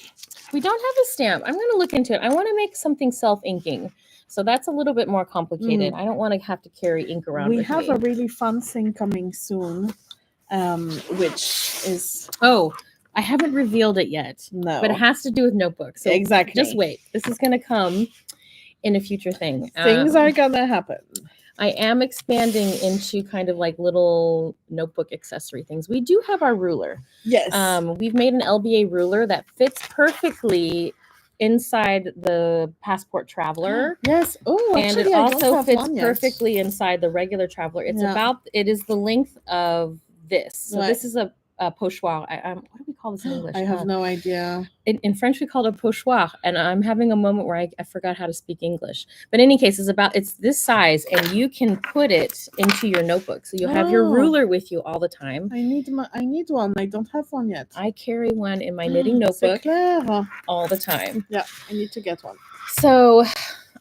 S2: We don't have a stamp. I'm going to look into it. I want to make something self-inking. So that's a little bit more complicated. I don't want to have to carry ink around with me. We have a
S1: really fun thing coming soon, which is...
S2: Oh, I haven't revealed it yet.
S1: No.
S2: But it has to do with notebooks. So
S1: exactly.
S2: Just wait. This is going to come in a future thing.
S1: Things are going to happen.
S2: I am expanding into kind of like little notebook accessory things. We do have our ruler.
S1: Yes.
S2: We've made an LBA ruler that fits perfectly inside the Passport Traveler.
S1: Yes. Oh,
S2: and
S1: actually,
S2: it also fits
S1: one
S2: perfectly inside the regular Traveler. It's it is the length of this. So this is a pochoir. What do we call this in English?
S1: I have no idea.
S2: In French, we call it a pochoir, and I'm having a moment where I forgot how to speak English. But in any case, it's this size, and you can put it into your notebook. So you have your ruler with you all the time.
S1: I need one. I don't have one yet.
S2: I carry one in my knitting notebook all the time.
S1: Yeah, I need to get one.
S2: So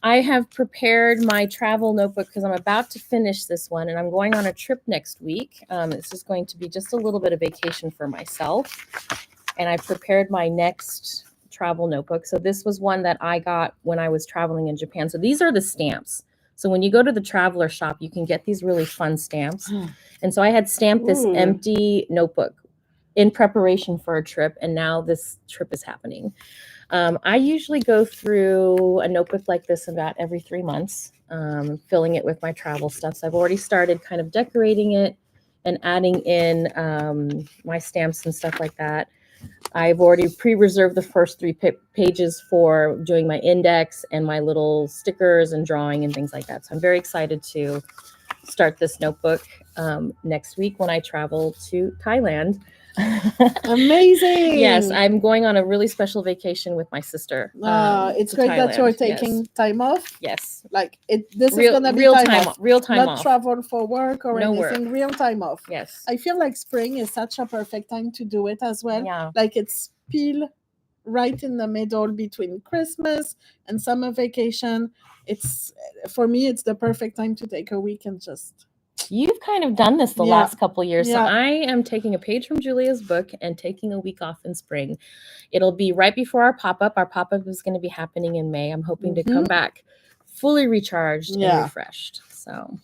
S2: I have prepared my travel notebook because I'm about to finish this one, and I'm going on a trip next week. This is going to be just a little bit of vacation for myself. And I prepared my next travel notebook. So this was one that I got when I was traveling in Japan. So these are the stamps. So when you go to the Traveler shop, you can get these really fun stamps. And so I had stamped this empty notebook in preparation for a trip, and now this trip is happening. I usually go through a notebook like this about every 3 months, filling it with my travel stuff. So I've already started kind of decorating it and adding in my stamps and stuff like that. I've already pre-reserved the first 3 pages for doing my index and my little stickers and drawing and things like that. So I'm very excited to start this notebook next week when I travel to Thailand.
S1: Amazing.
S2: Yes, I'm going on a really special vacation with my sister.
S1: It's great that you're taking time off.
S2: Yes.
S1: Like this is gonna be real time off.
S2: Not
S1: off. Travel for work or anything.
S2: Work.
S1: Real time off.
S2: Yes.
S1: I feel like spring is such a perfect time to do it as well.
S2: Yeah.
S1: Like it's right in the middle between Christmas and summer vacation. It's for me, it's the perfect time to take a week and just.
S2: You've kind of done this the last couple of years. So I am taking a page from Julia's book and taking a week off in spring. It'll be right before our pop-up. Our pop-up is going to be happening in May. I'm hoping to come back fully recharged and refreshed. So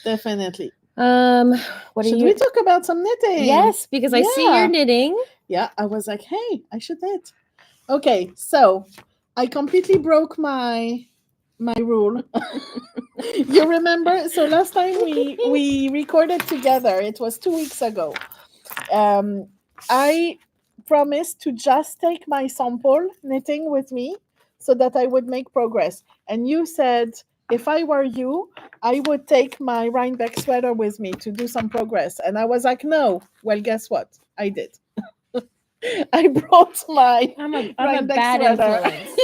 S1: definitely.
S2: Should
S1: we talk about some knitting?
S2: Yes, because I see you're knitting.
S1: Yeah, I was like, hey, I should knit. Okay, so I completely broke my rule. You remember? So last time we recorded together, it was 2 weeks ago. I promised to just take my sample knitting with me so that I would make progress. And you said, if I were you, I would take my Rhinebeck sweater with me to do some progress. And I was like, no. Well, guess what? I did. I brought my Rhinebeck sweater.
S2: Influence.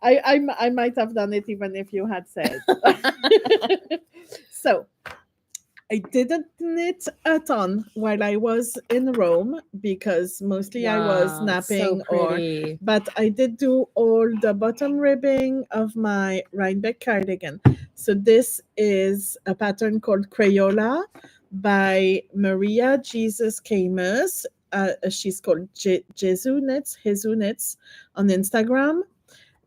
S1: I might have done it even if you had said. So I didn't knit a ton while I was in Rome because mostly I was napping but I did do all the bottom ribbing of my Rhinebeck cardigan. So this is a pattern called Crayola by Maria Jesus Camus. She's called Jesu Knits on Instagram.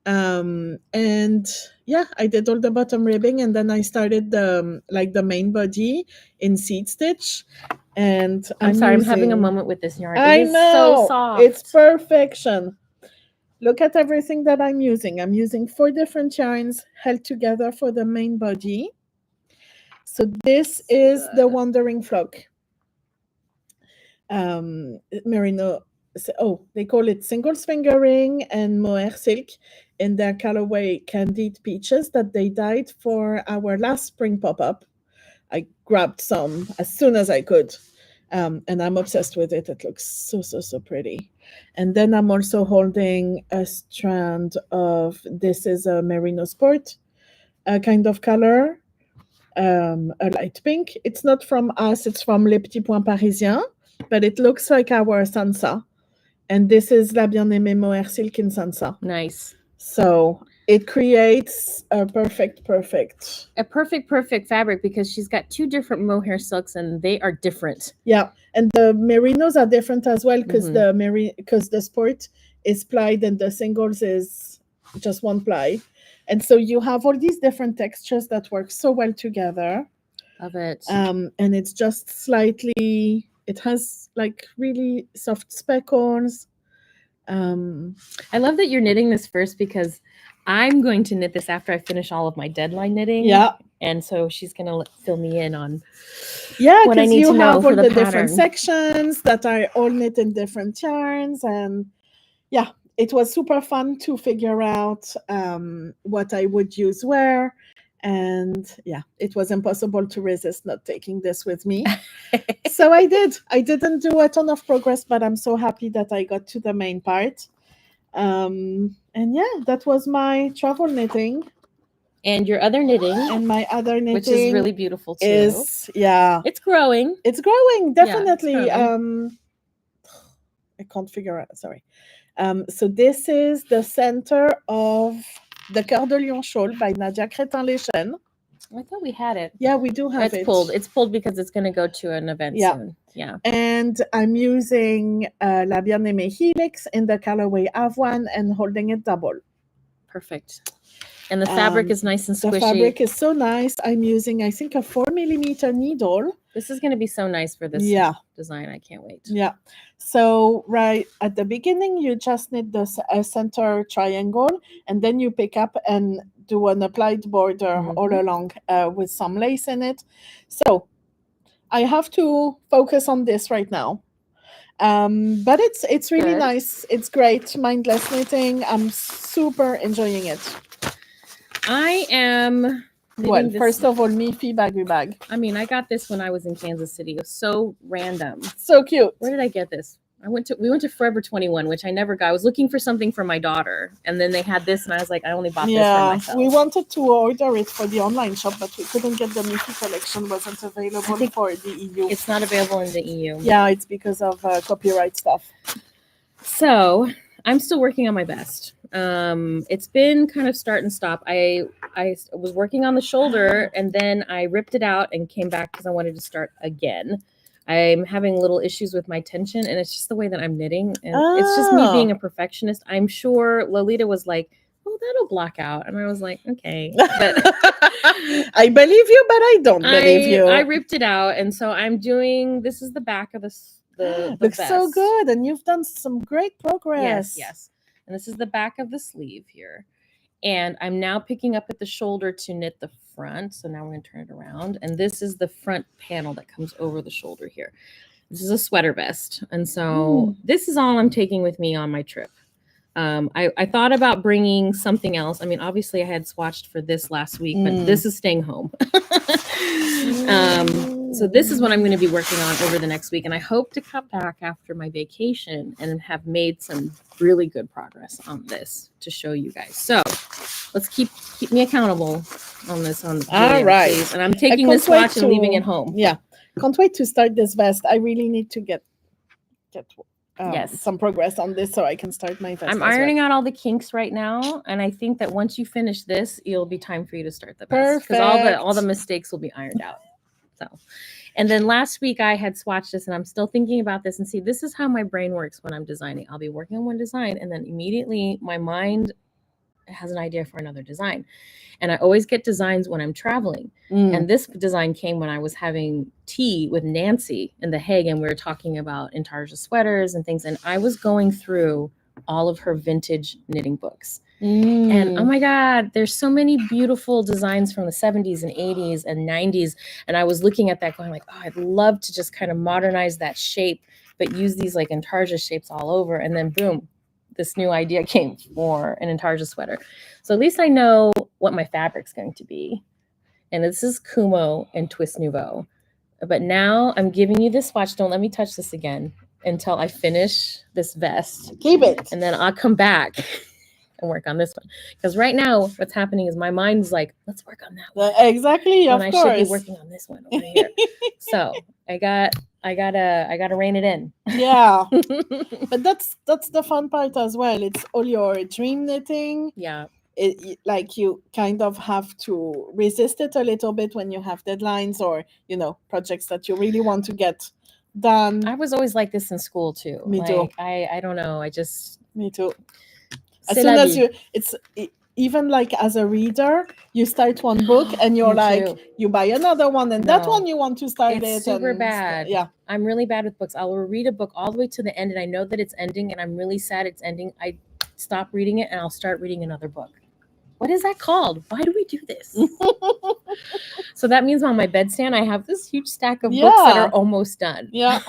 S1: And yeah, I did all the bottom ribbing, and then I started the main body in seed stitch. And
S2: I'm sorry, I'm having a moment with this yarn.
S1: I know,
S2: so soft.
S1: It's perfection. look at everything that I'm using. I'm using 4 different yarns held together for the main body. So this is the Wandering Flock. Merino, they call it Singles Fingering and Mohair Silk in their colorway Candied Peaches that they dyed for our last spring pop-up. I grabbed some as soon as I could. And I'm obsessed with it. It looks so pretty. And then I'm also holding a strand of, this is a Merino Sport kind of color, a light pink. It's not from us, it's from Les Petits Points Parisiens, but it looks like our Sansa. And this is La Bien Aimée Mohair Silk in Sansa.
S2: Nice.
S1: So it creates a perfect
S2: fabric because she's got 2 different mohair silks and they are different.
S1: Yeah, and the merinos are different as well because the sport is plied and the singles is just one ply, and so you have all these different textures that work so well together.
S2: Love it.
S1: And it's just slightly. It has like really soft speckles.
S2: I love that you're knitting this first because I'm going to knit this after I finish all of my deadline knitting.
S1: Yeah.
S2: And so she's going to fill me in on
S1: what I need to know for the different sections that are all knit in different yarns. And yeah, it was super fun to figure out what I would use where. And yeah, it was impossible to resist not taking this with me. So I did. I didn't do a ton of progress, but I'm so happy that I got to the main part. And yeah, that was my travel knitting.
S2: And your other knitting.
S1: And my other knitting.
S2: Which is really beautiful too.
S1: It's growing. It's growing, definitely. Yeah, it's growing. I can't figure out, sorry. So this is the center of the Cœur de Lion shawl by Nadia Crétin-Lechen.
S2: I thought we had it.
S1: Yeah, we do have it.
S2: It's pulled. It's pulled because it's going to go to an event soon. Yeah.
S1: And I'm using La Bien Aimée Helix in the colorway Avoine and holding it double.
S2: Perfect. And the fabric is nice and squishy.
S1: The fabric is so nice. I'm using, I think, a 4mm needle.
S2: This is going to be so nice for this design. I can't wait.
S1: Yeah. So right at the beginning, you just knit the center triangle, and then you pick up and do an applied border all along with some lace in it. So I have to focus on this right now. But it's really nice. It's great. Mindless knitting. I'm super enjoying it.
S2: I am.
S1: Well, first of all, me baggy bag.
S2: I mean, I got this when I was in Kansas City. It was so random.
S1: So cute.
S2: Where did I get this? We went to Forever 21, which I never got. I was looking for something for my daughter, and then they had this, and I was like, I only bought this for myself.
S1: We wanted to order it for the online shop, but we couldn't get the Mickey collection. Wasn't available for the EU.
S2: It's not available in the EU.
S1: Yeah, it's because of copyright stuff.
S2: So I'm still working on my best. It's been kind of start and stop. I was working on the shoulder, and then I ripped it out and came back because I wanted to start again. I'm having little issues with my tension, and it's just the way that I'm knitting, and it's just me being a perfectionist. I'm sure Lolita was like, "Oh, that'll block out," and I was like, "Okay." But
S1: I believe you, but I don't believe you.
S2: I ripped it out, and so I'm doing. This is the back of the
S1: looks vest. So good, and you've done some great progress.
S2: Yes. And this is the back of the sleeve here. And I'm now picking up at the shoulder to knit the front. So now we're going to turn it around. And this is the front panel that comes over the shoulder here. This is a sweater vest. And so this is all I'm taking with me on my trip. I thought about bringing something else. I mean, obviously I had swatched for this last week, but this is staying home. So this is what I'm going to be working on over the next week. And I hope to come back after my vacation and have made some really good progress on this to show you guys. So let's keep me accountable on this. All right. Please. And I'm taking this swatch and leaving it home.
S1: Yeah. Can't wait to start this vest. I really need to get some progress on this so I can start my vest.
S2: I'm ironing out all the kinks right now, and I think that once you finish this, it'll be time for you to start the vest because all the mistakes will be ironed out. So, and then last week I had swatched this, and I'm still thinking about this. And see, this is how my brain works when I'm designing. I'll be working on one design, and then immediately my mind has an idea for another design. And I always get designs when I'm traveling. And this design came when I was having tea with Nancy in The Hague, and we were talking about intarsia sweaters and things. And I was going through all of her vintage knitting books. And oh my God, there's so many beautiful designs from the 70s and 80s and 90s. And I was looking at that going like, oh, I'd love to just kind of modernize that shape, but use these like intarsia shapes all over. And then boom, this new idea came for an intarsia sweater. So at least I know what my fabric's going to be. And this is Kumo and Twist Nouveau. But now I'm giving you this swatch. Don't let me touch this again until I finish this vest.
S1: Keep it.
S2: And then I'll come back and work on this one. Because right now what's happening is my mind's like, let's work on that one.
S1: Exactly,
S2: when I should be working on this one over here. So I gotta rein it in.
S1: Yeah. But that's the fun part as well. It's all your dream knitting.
S2: Yeah.
S1: Like you kind of have to resist it a little bit when you have deadlines or, you know, projects that you really want to get done.
S2: I was always like this in school too.
S1: Me too.
S2: I don't know.
S1: Me too. As soon as even like as a reader, you start one book and you're like, you buy another one and that one you want to start it.
S2: It's super bad.
S1: Yeah.
S2: I'm really bad with books. I'll read a book all the way to the end and I know that it's ending and I'm really sad it's ending. I stop reading it and I'll start reading another book. What is that called? Why do we do this? So that means on my bedstand, I have this huge stack of books that are almost done.
S1: Yeah.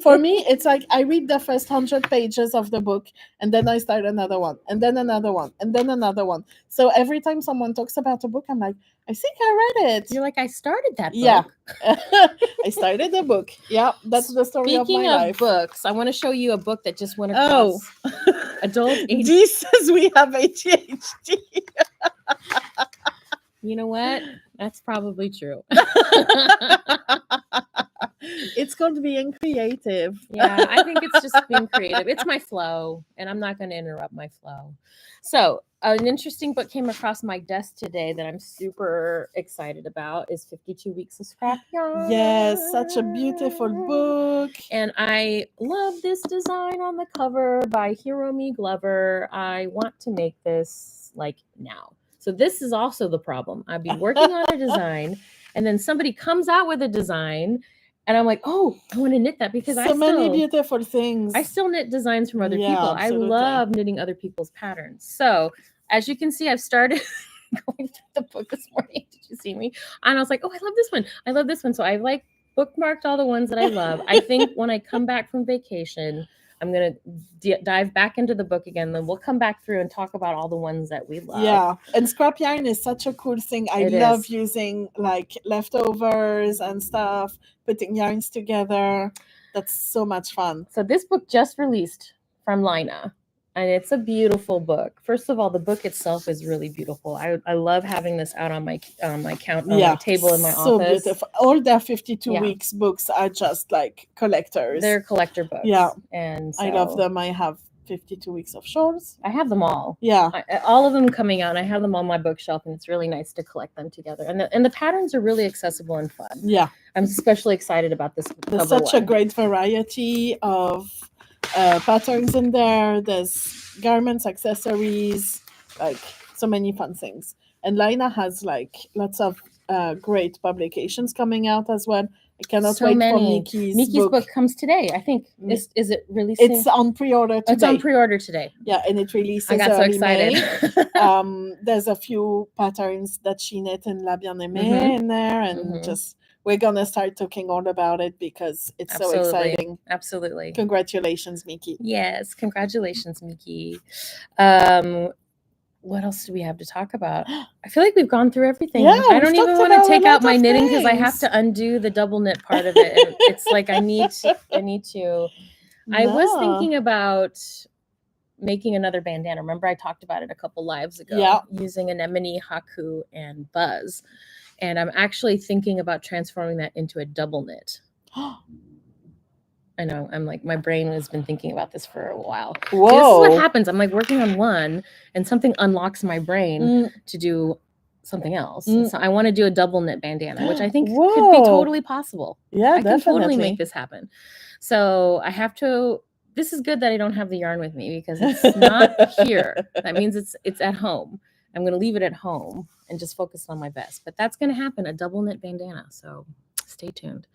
S1: For me, it's like I read the first 100 pages of the book and then I start another one and then another one and then another one. So every time someone talks about a book, I'm like, I think I read it.
S2: You're like, I started that book.
S1: Yeah. I started the book. Yeah, that's the story of my life.
S2: Speaking of books, I want to show you a book that just went across adult ADHD.
S1: This says we have ADHD.
S2: You know what? That's probably true.
S1: It's called being creative.
S2: Yeah, I think it's just being creative. It's my flow, and I'm not going to interrupt my flow. So an interesting book came across my desk today that I'm super excited about is 52 Weeks of Scrap Yarn.
S1: Yes, such a beautiful book.
S2: And I love this design on the cover by Hiromi Glover. I want to make this like now. So this is also the problem. I'd be working on a design, and then somebody comes out with a design, and I'm like, oh, I want to knit that because
S1: so many beautiful things.
S2: I still knit designs from other people. Absolutely. I love knitting other people's patterns. So as you can see, I've started going through the book this morning. Did you see me? And I was like, oh, I love this one. I love this one. So I've like bookmarked all the ones that I love. I think when I come back from vacation, I'm going to dive back into the book again. Then we'll come back through and talk about all the ones that we love.
S1: Yeah. And scrap yarn is such a cool thing. I love using like leftovers and stuff, putting yarns together. That's so much fun.
S2: So this book just released from Lina. And it's a beautiful book. First of all, the book itself is really beautiful. I love having this out on my my table in my office. So beautiful.
S1: All their 52 weeks books are just like collectors.
S2: They're collector books.
S1: Yeah.
S2: And so,
S1: I love them. I have 52 weeks of shorts.
S2: I have them all.
S1: Yeah.
S2: All of them coming out, and I have them on my bookshelf, and it's really nice to collect them together. And the patterns are really accessible and fun.
S1: Yeah.
S2: I'm especially excited about this.
S1: There's such a great variety of patterns in there. There's garments, accessories, like so many fun things. And Lina has like lots of great publications coming out as well. I cannot wait for Miki's
S2: book comes today, I think. Is it releasing?
S1: It's on pre-order today.
S2: It's on pre-order today.
S1: Yeah, and it releases
S2: I got so excited.
S1: There's a few patterns that she knit in La Bien Aimée in there, and just we're gonna start talking all about it because it's so exciting.
S2: Absolutely.
S1: Congratulations, Miki.
S2: Yes, congratulations, Miki. What else do we have to talk about? I feel like we've gone through everything.
S1: Yeah,
S2: I don't even want to take out my knitting because I have to undo the double knit part of it. And it's like I need to. No. I was thinking about making another bandana. Remember I talked about it a couple lives ago, using anemone, haku, and buzz. And I'm actually thinking about transforming that into a double knit. I know. I'm like, my brain has been thinking about this for a while.
S1: Whoa.
S2: This is what happens. I'm like working on one and something unlocks my brain to do something else. So I want to do a double knit bandana, which I think could be totally possible.
S1: Yeah,
S2: I can totally make this happen. So I have to, this is good that I don't have the yarn with me because it's not here. That means it's at home. I'm going to leave it at home and just focus on my vest. But that's going to happen, a double knit bandana. So Stay tuned.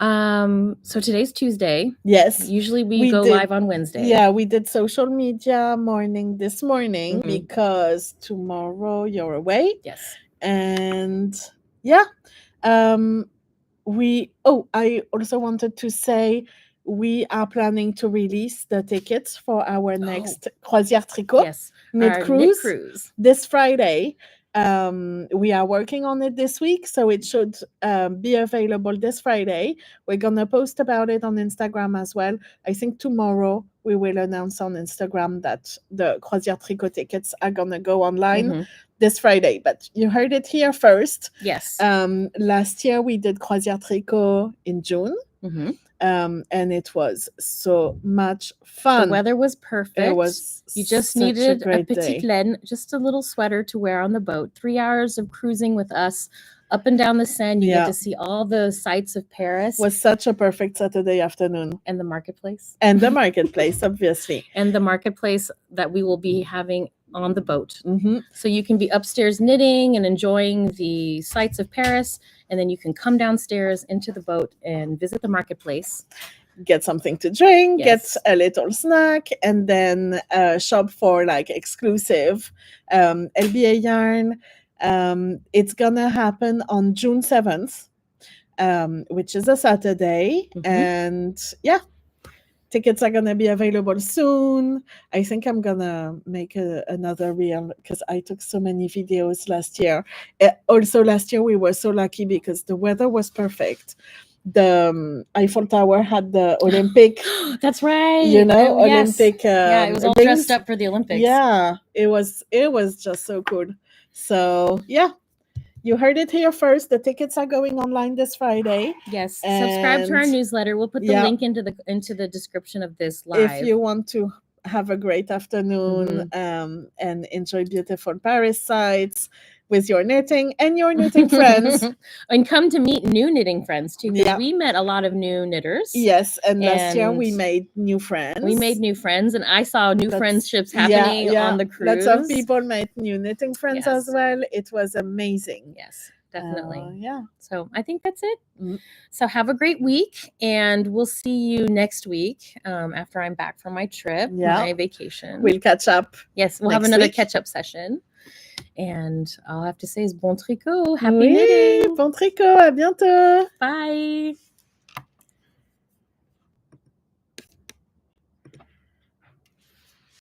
S2: So today's Tuesday.
S1: Yes.
S2: Usually we go live on Wednesday.
S1: Yeah, we did social media this morning because tomorrow you're away.
S2: Yes.
S1: And yeah, I also wanted to say we are planning to release the tickets for our next Croisière Tricot knit cruise this Friday. We are working on it this week, so it should be available this Friday. We're gonna post about it on Instagram as well. I think tomorrow we will announce on Instagram that the Croisière Tricot tickets are gonna go online this Friday. But you heard it here first.
S2: Yes.
S1: Last year we did Croisière Tricot in June. And it was so much fun.
S2: The weather was perfect.
S1: It was
S2: you just needed a petite laine, just a little sweater to wear on the boat. 3 hours of cruising with us up and down the Seine. You get to see all the sights of Paris.
S1: It was such a perfect Saturday afternoon.
S2: And the marketplace.
S1: And the marketplace, obviously.
S2: And the marketplace that we will be having on the boat. So you can be upstairs knitting and enjoying the sights of Paris, and then you can come downstairs into the boat and visit the marketplace.
S1: Get something to drink, get a little snack, and then shop for like exclusive LBA yarn. It's gonna happen on June 7th, which is a Saturday. And yeah, tickets are going to be available soon. I think I'm going to make another reel because I took so many videos last year. Also, last year we were so lucky because the weather was perfect. The Eiffel Tower had the Olympic.
S2: That's right.
S1: Olympic.
S2: Yeah, it was all dressed up for the Olympics.
S1: Yeah, it was just so cool. So, yeah. You heard it here first. The tickets are going online this Friday.
S2: Yes. Subscribe to our newsletter. We'll put the link into the description of this live.
S1: If you want to have a great afternoon and enjoy beautiful Paris sights with your knitting and your knitting friends.
S2: And come to meet new knitting friends too. Because we met a lot of new knitters.
S1: Yes. And last year we made new friends.
S2: We made new friends, and I saw new friendships happening on the cruise.
S1: Lots of people made new knitting friends as well. It was amazing.
S2: Yes, definitely.
S1: Yeah.
S2: So I think that's it. So have a great week, and we'll see you next week after I'm back from my trip, my vacation.
S1: We'll catch up.
S2: Yes, we'll have another catch-up session. And all I have to say is bon tricot. Happy knitting.
S1: Bon tricot. À bientôt.
S2: Bye.